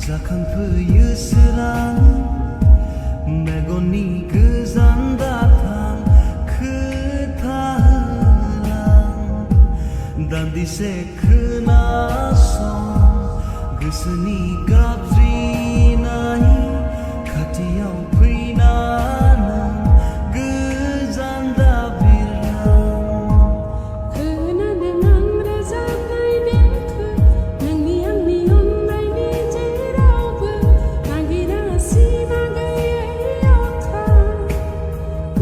जाखांफैयो सोरां मेगननि गोजान दाथां खोथा होलां दान्दिसे खोनासं गोसोनि गाबज्रिनाय खाथियाव फैना नों गोजान दाबिरलां खोनादों आं रोजाबनाय देंखो नोंनि आंनि अननायनि जेरावबो नागिरा सिमा गैयै अखा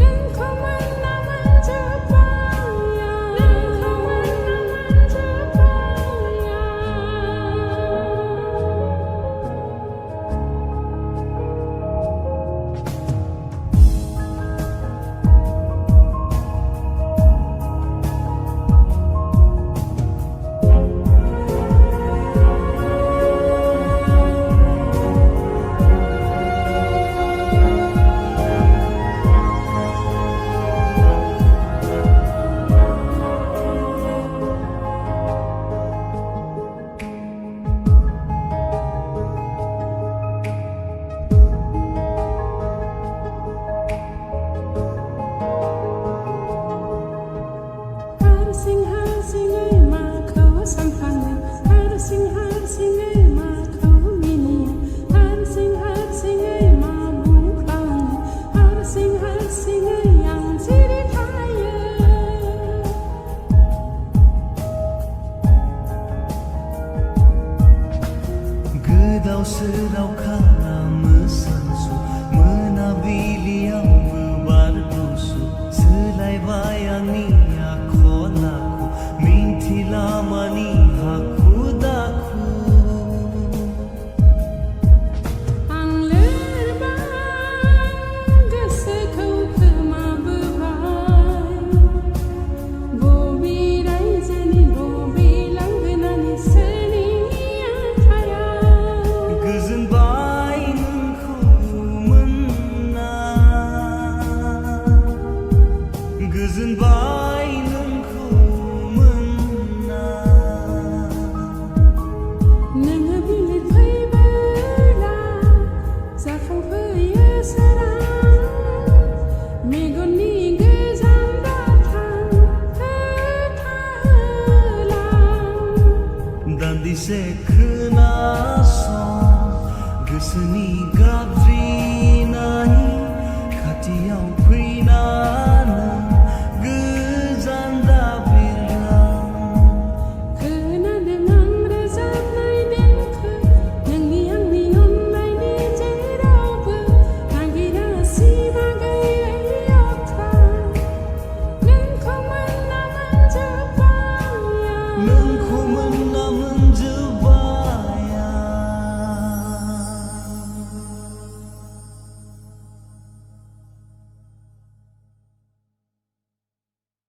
नोंखौ मोनना मोनजोब्बाया हारसिङै माखौ सानफ्लाङो हारसिङै माखौ मिनियो हारसिङै मा बुंफ्लाङो हारसिङै आं सिरि थायो गोदाव सोराव खालामो सानसु मोनाबिलियावबो बार गुसु सोलायबाय आंनि आखल आखु मिन्थिला मानि हाखु दाखु आं लोरबां गोसोखौ खोमाबोबाय बबे रायजोनि बबे लांगोनानि सोरनि आखायाव गोजोनबाय नोंखौ मोनना गोजोनबाय नोंखौ मोनना नोङो बिलिर फैबोला जाखांफैयो सोरां मेगननि गोजान दाथां खोथा होलां दान्दिसे खोनासं गोसोनि